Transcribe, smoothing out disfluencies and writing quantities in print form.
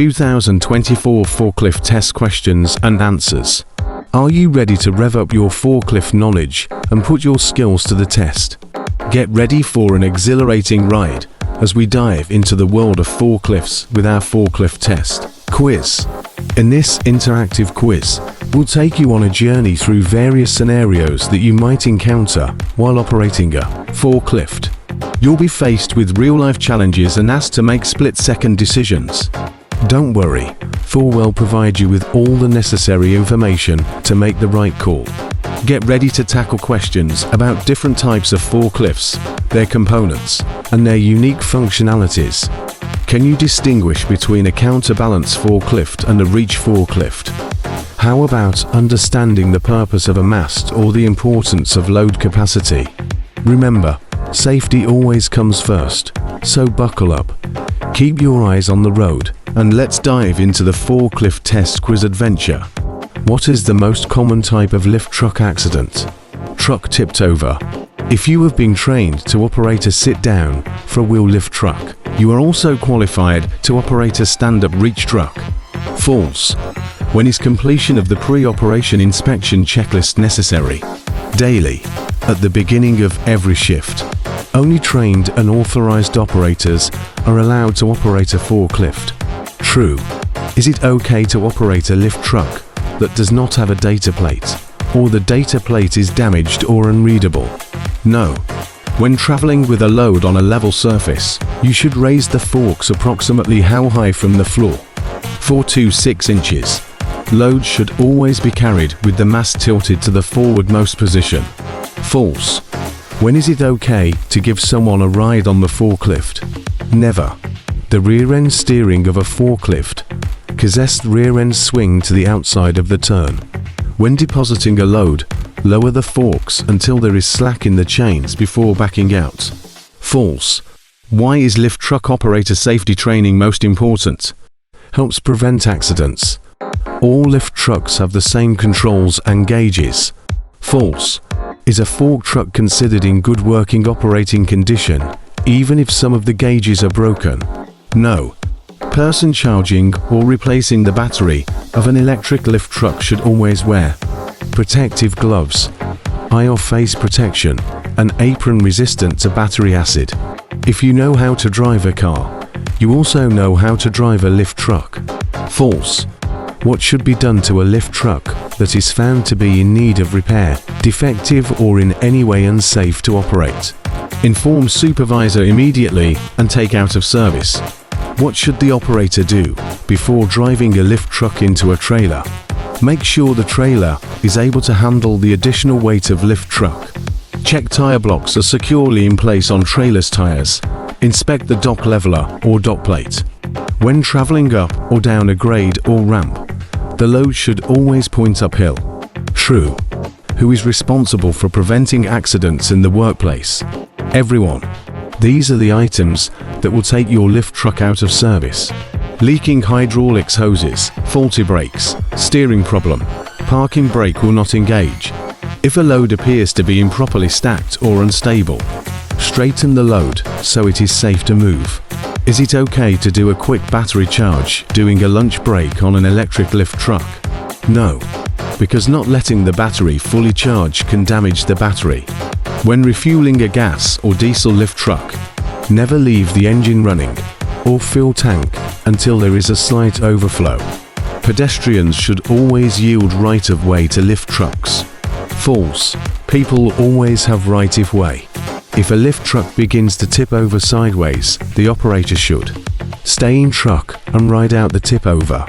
2024 Forklift Test Questions and Answers. Are you ready to rev up your forklift knowledge and put your skills to the test? Get ready for an exhilarating ride as we dive into the world of forklifts with our forklift test quiz. In this interactive quiz, we'll take you on a journey through various scenarios that you might encounter while operating a forklift. You'll be faced with real-life challenges and asked to make split-second decisions. Don't worry, for we'll provide you with all the necessary information to make the right call. Get ready to tackle questions about different types of forklifts, their components, and their unique functionalities. Can you distinguish between a counterbalance forklift and a reach forklift? How about understanding the purpose of a mast or the importance of load capacity? Remember, safety always comes first, so buckle up. Keep your eyes on the road, and let's dive into the forklift test quiz adventure. What is the most common type of lift truck accident? Truck tipped over. If you have been trained to operate a sit-down for a wheel lift truck, you are also qualified to operate a stand-up reach truck. False. When is completion of the pre-operation inspection checklist necessary? Daily. At the beginning of every shift. Only trained and authorized operators are allowed to operate a forklift. True. Is it okay to operate a lift truck that does not have a data plate, or the data plate is damaged or unreadable? No. When traveling with a load on a level surface, you should raise the forks approximately how high from the floor? 4 to 6 inches. Load should always be carried with the mast tilted to the forwardmost position. False. When is it okay to give someone a ride on the forklift? Never. The rear end steering of a forklift causes rear end swing to the outside of the turn. When depositing a load, lower the forks until there is slack in the chains before backing out. False. Why is lift truck operator safety training most important? Helps prevent accidents. All lift trucks have the same controls and gauges. False. Is a fork truck considered in good working operating condition, even if some of the gauges are broken? No. Person charging or replacing the battery of an electric lift truck should always wear protective gloves, eye or face protection, and apron resistant to battery acid. If you know how to drive a car, you also know how to drive a lift truck. False. What should be done to a lift truck that is found to be in need of repair, defective, or in any way unsafe to operate? Inform supervisor immediately and take out of service. What should the operator do before driving a lift truck into a trailer? Make sure the trailer is able to handle the additional weight of lift truck. Check tire blocks are securely in place on trailer's tires. Inspect the dock leveler or dock plate. When traveling up or down a grade or ramp, the load should always point uphill. True. Who is responsible for preventing accidents in the workplace? Everyone. These are the items that will take your lift truck out of service. Leaking hydraulics hoses, faulty brakes, steering problem, parking brake will not engage. If a load appears to be improperly stacked or unstable, straighten the load so it is safe to move. Is it okay to do a quick battery charge during a lunch break on an electric lift truck? No, because not letting the battery fully charge can damage the battery. When refueling a gas or diesel lift truck, never leave the engine running or fuel tank until there is a slight overflow. Pedestrians should always yield right of way to lift trucks. False. People always have right of way. If a lift truck begins to tip over sideways, the operator should stay in truck and ride out the tip over.